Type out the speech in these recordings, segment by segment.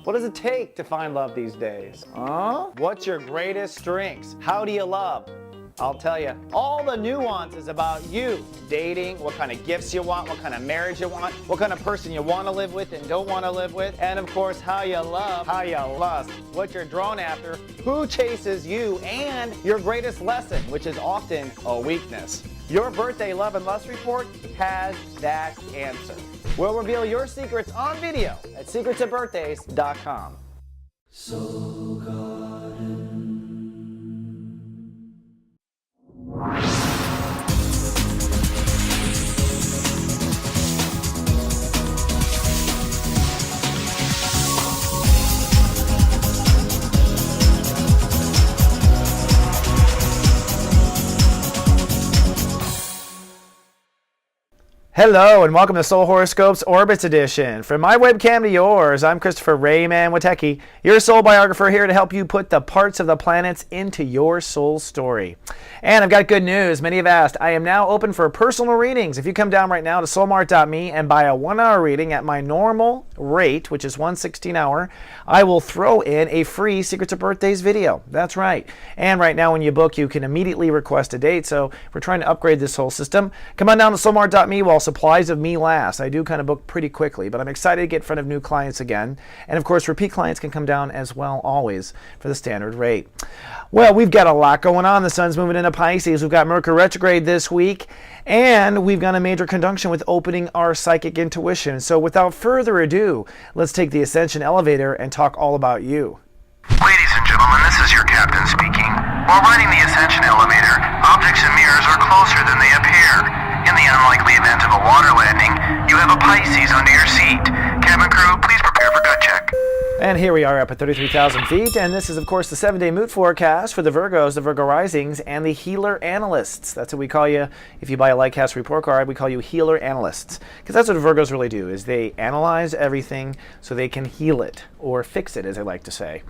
What does it take to find love these days? Huh? What's your greatest strengths? How do you love? I'll tell you all the nuances about you, dating, what kind of gifts you want, what kind of marriage you want, what kind of person you want to live with and don't want to live with, and of course how you love, how you lust, what you're drawn after, who chases you, and your greatest lesson, which is often a weakness. Your birthday love and lust report has that answer. We'll reveal your secrets on video at secretsofbirthdays.com. Hello and welcome to Soul Horoscopes Orbits Edition. From my webcam to yours, I'm Christopher Rayman Witecki, your soul biographer, here to help you put the parts of the planets into your soul story. And I've got good news. Many have asked. I am now open for personal readings. If you come down right now to soulmart.me and buy a 1-hour reading at my normal rate, which is $116 an hour, I will throw in a free Secrets of Birthdays video. That's right. And right now when you book, you can immediately request a date. So we're trying to upgrade this whole system. Come on down to soulmart.me while supplies of me last. I do kind of book pretty quickly, but I'm excited to get in front of new clients again. And of course, repeat clients can come down as well, always, for the standard rate. Well, we've got a lot going on. The sun's moving into Pisces. We've got Mercury retrograde this week, and we've got a major conjunction with opening our psychic intuition. So without further ado, let's take the Ascension elevator and talk all about you. Ladies and gentlemen, this is your captain speaking. While riding the Ascension elevator, objects and mirrors are closer than they appear. In the unlikely event of a water landing, you have a Pisces under your seat. Cabin crew, please prepare for gut check. And here we are up at 33,000 feet, and this is, of course, the 7-day mood forecast for the Virgos, the Virgo risings, and the healer analysts. That's what we call you. If you buy a Lightcast report card, we call you healer analysts, because that's what Virgos really do, is they analyze everything so they can heal it, or fix it, as I like to say.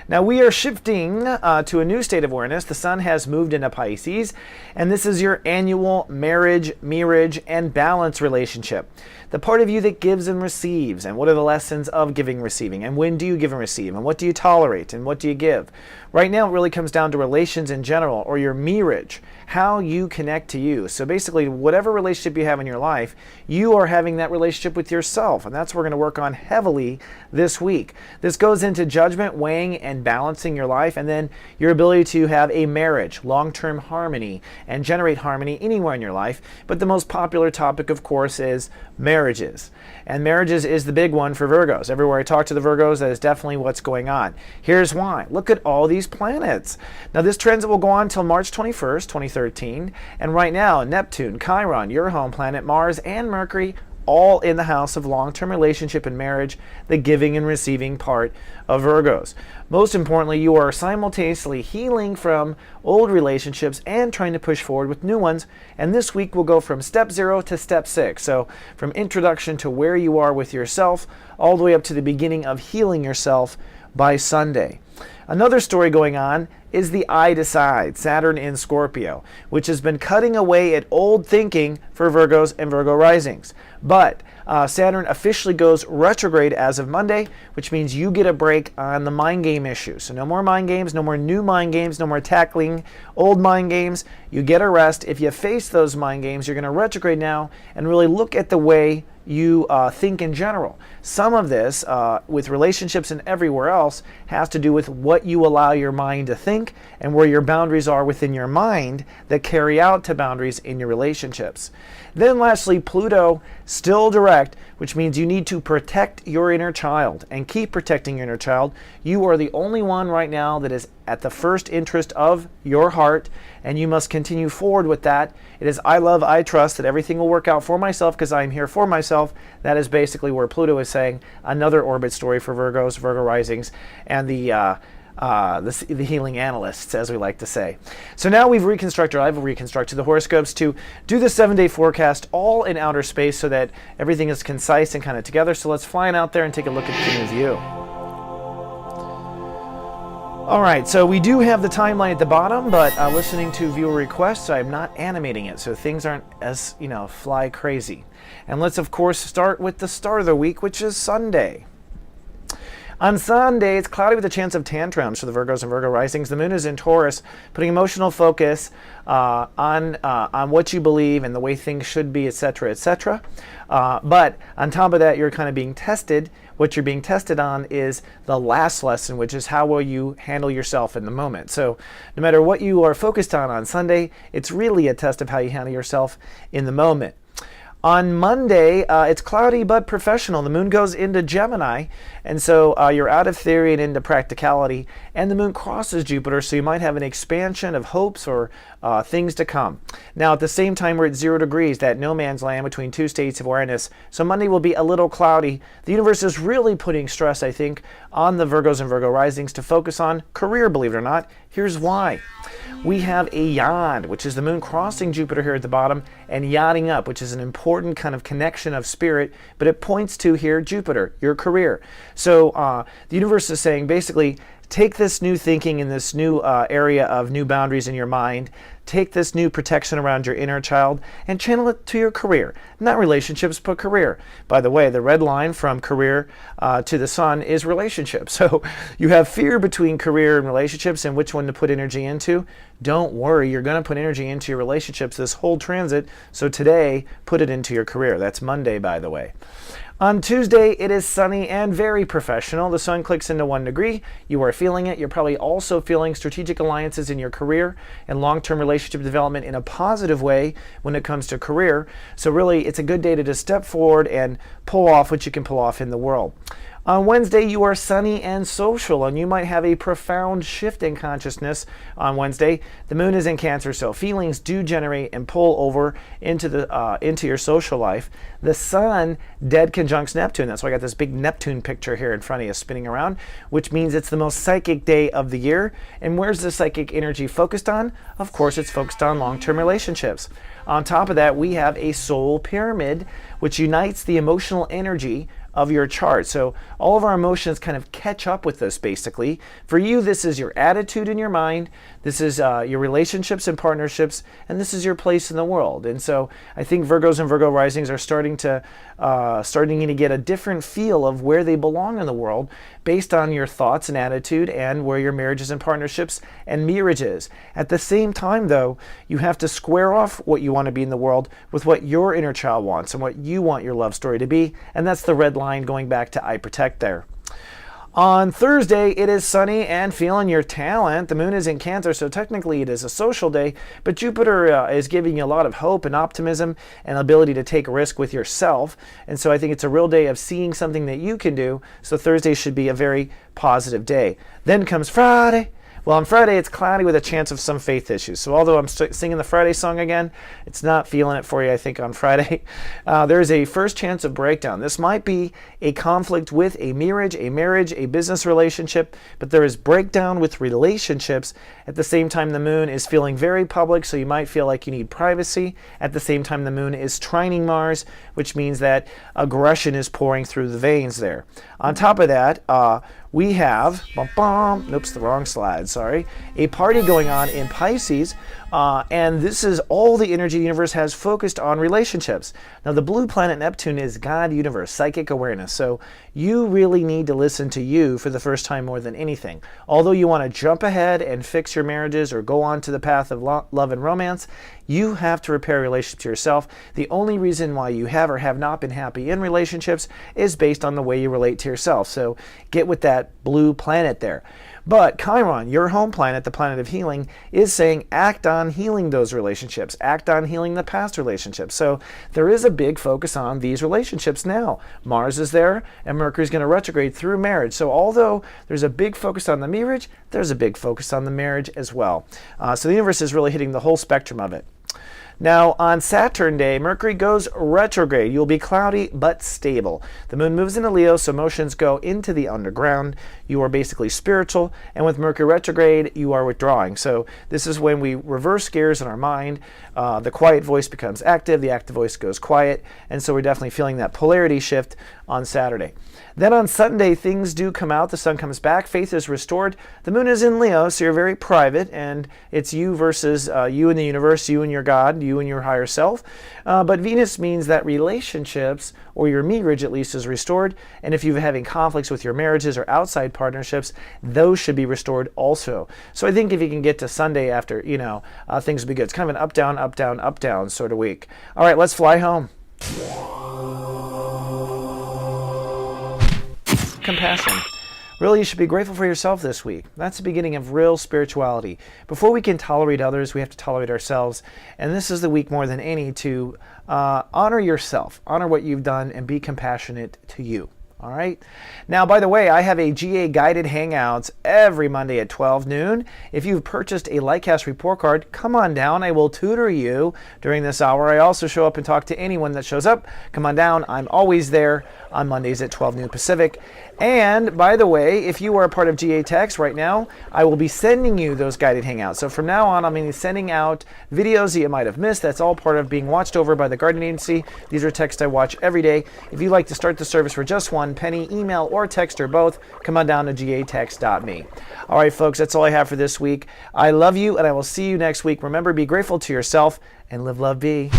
Now, we are shifting to a new state of awareness. The sun has moved into Pisces, and this is your annual marriage, mirage, and balance relationship. The part of you that gives and receives, and what are the lessons of giving and receiving, and when do you give and receive, and what do you tolerate, and what do you give? Right now, it really comes down to relations in general, or your mirage, how you connect to you. So basically, whatever relationship you have in your life, you are having that relationship with yourself, and that's what we're going to work on heavily this week. This goes into judgment, weighing, and balancing your life, and then your ability to have a marriage, long-term harmony, and generate harmony anywhere in your life. But the most popular topic, of course, is marriages. And marriages is the big one for Virgos. Everywhere I talk to the Virgos, that is definitely what's going on. Here's why. Look at all these planets. Now, this transit will go on until March 21st, 2013. And right now, Neptune, Chiron, your home planet, Mars, and Mercury, all in the house of long-term relationship and marriage, the giving and receiving part of Virgos. Most importantly, you are simultaneously healing from old relationships and trying to push forward with new ones. And this week will go from step 0 to step 6. So from introduction to where you are with yourself, all the way up to the beginning of healing yourself by Sunday. Another story going on is the I Decide, Saturn in Scorpio, which has been cutting away at old thinking for Virgos and Virgo risings. But Saturn officially goes retrograde as of Monday, which means you get a break on the mind game issue. So no more mind games, no more new mind games, no more tackling old mind games. You get a rest. If you face those mind games, you're going to retrograde now and really look at the way you think in general. Some of this, with relationships and everywhere else, has to do with what you allow your mind to think and where your boundaries are within your mind that carry out to boundaries in your relationships. Then lastly, Pluto, still direct, which means you need to protect your inner child and keep protecting your inner child. You are the only one right now that is at the first interest of your heart, and you must continue forward with that. It is I love, I trust that everything will work out for myself because I am here for myself. That is basically where Pluto is saying. Another orbit story for Virgos, Virgo risings, and the healing analysts, as we like to say. So now I've reconstructed the horoscopes to do the 7-day forecast all in outer space so that everything is concise and kind of together. So let's fly out there and take a look at the new view. All right, so we do have the timeline at the bottom, but listening to viewer requests, I'm not animating it, so things aren't as, fly crazy. And let's, of course, start with the start of the week, which is Sunday. On Sunday, it's cloudy with a chance of tantrums for the Virgos and Virgo risings. The moon is in Taurus, putting emotional focus on what you believe and the way things should be, etc., etc. But on top of that, you're kind of being tested. What you're being tested on is the last lesson, which is how will you handle yourself in the moment. So no matter what you are focused on Sunday, it's really a test of how you handle yourself in the moment. On Monday, it's cloudy but professional. The moon goes into Gemini, and so you're out of theory and into practicality, and the moon crosses Jupiter, so you might have an expansion of hopes or things to come. Now, at the same time, we're at 0 degrees, that no man's land between two states of awareness, so Monday will be a little cloudy. The universe is really putting stress, I think, on the Virgos and Virgo risings to focus on career, believe it or not. Here's why. We have a yod, which is the moon crossing Jupiter here at the bottom, and yodding up, which is an important kind of connection of spirit, but it points to here Jupiter, your career. So the universe is saying basically, take this new thinking in this new area of new boundaries in your mind, take this new protection around your inner child, and channel it to your career. Not relationships, but career. By the way, the red line from career to the sun is relationships. So you have fear between career and relationships and which one to put energy into. Don't worry, you're going to put energy into your relationships this whole transit. So today, put it into your career. That's Monday, by the way. On Tuesday, it is sunny and very professional. The sun clicks into 1 degree. You are feeling it. You're probably also feeling strategic alliances in your career and long-term relationship development in a positive way when it comes to career. So really, it's a good day to just step forward and pull off what you can pull off in the world. On Wednesday, you are sunny and social, and you might have a profound shift in consciousness on Wednesday. The moon is in Cancer, so feelings do generate and pull over into your social life. The sun dead conjuncts Neptune. That's why I got this big Neptune picture here in front of you spinning around, which means it's the most psychic day of the year. And where's the psychic energy focused on? Of course, it's focused on long-term relationships. On top of that, we have a soul pyramid, which unites the emotional energy of your chart. So all of our emotions kind of catch up with this basically. For you, this is your attitude in your mind, this is your relationships and partnerships, and this is your place in the world. And so I think Virgos and Virgo risings are starting to get a different feel of where they belong in the world based on your thoughts and attitude and where your marriages and partnerships and marriage is. At the same time, though, you have to square off what you want to be in the world with what your inner child wants and what you want your love story to be, and that's the red line going back to I protect there. On Thursday, it is sunny and feeling your talent. The moon is in Cancer, so technically it is a social day, but Jupiter is giving you a lot of hope and optimism and ability to take a risk with yourself. And so I think it's a real day of seeing something that you can do. So Thursday should be a very positive day. Then comes Friday. Well, on Friday, it's cloudy with a chance of some faith issues. So although I'm singing the Friday song again, it's not feeling it for you, I think, on Friday. There is a first chance of breakdown. This might be a conflict with a marriage, a business relationship, but there is breakdown with relationships. At the same time, the moon is feeling very public, so you might feel like you need privacy. At the same time, the moon is trining Mars, which means that aggression is pouring through the veins there. On top of that, we have, oops, the wrong slide, sorry, a party going on in Pisces, and this is all the energy the universe has focused on relationships. Now, the blue planet Neptune is God, universe, psychic awareness, so you really need to listen to you for the first time more than anything. Although you want to jump ahead and fix your marriages or go on to the path of love and romance, you have to repair relationships yourself. The only reason why you have or have not been happy in relationships is based on the way you relate to yourself. So get with that blue planet there. But Chiron, your home planet, the planet of healing, is saying act on healing those relationships, act on healing the past relationships. So there is a big focus on these relationships now. Mars is there, and Mercury is going to retrograde through marriage. So although there's a big focus on the marriage, there's a big focus on the marriage as well. So the universe is really hitting the whole spectrum of it. Now, on Saturn Day, Mercury goes retrograde. You'll be cloudy but stable. The moon moves into Leo, so emotions go into the underground. You are basically spiritual, and with Mercury retrograde, you are withdrawing. So this is when we reverse gears in our mind. The quiet voice becomes active, the active voice goes quiet, and so we're definitely feeling that polarity shift on Saturday. Then on Sunday, things do come out. The sun comes back. Faith is restored. The moon is in Leo, so you're very private, and it's you versus you and the universe, you and your God, you and your higher self. But Venus means that relationships, or your marriage at least, is restored. And if you're having conflicts with your marriages or outside partnerships, those should be restored also. So I think if you can get to Sunday after, things will be good. It's kind of an up, down, up, down, up, down sort of week. All right, let's fly home. Compassion. Really, you should be grateful for yourself this week. That's the beginning of real spirituality. Before we can tolerate others, we have to tolerate ourselves. And this is the week more than any to honor yourself, honor what you've done, and be compassionate to you. All right. Now, by the way, I have a GA guided hangouts every Monday at 12 noon. If you've purchased a Lightcast report card, come on down. I will tutor you during this hour. I also show up and talk to anyone that shows up. Come on down. I'm always there on Mondays at 12 noon Pacific. And by the way, if you are a part of GA Text right now, I will be sending you those guided hangouts. So from now on, I'm going to be sending out videos that you might have missed. That's all part of being watched over by the Guardian Agency. These are texts I watch every day. If you'd like to start the service for just one penny, email or text or both, come on down to gatext.me. All right, folks, that's all I have for this week. I love you, and I will see you next week. Remember, be grateful to yourself and live, love, be.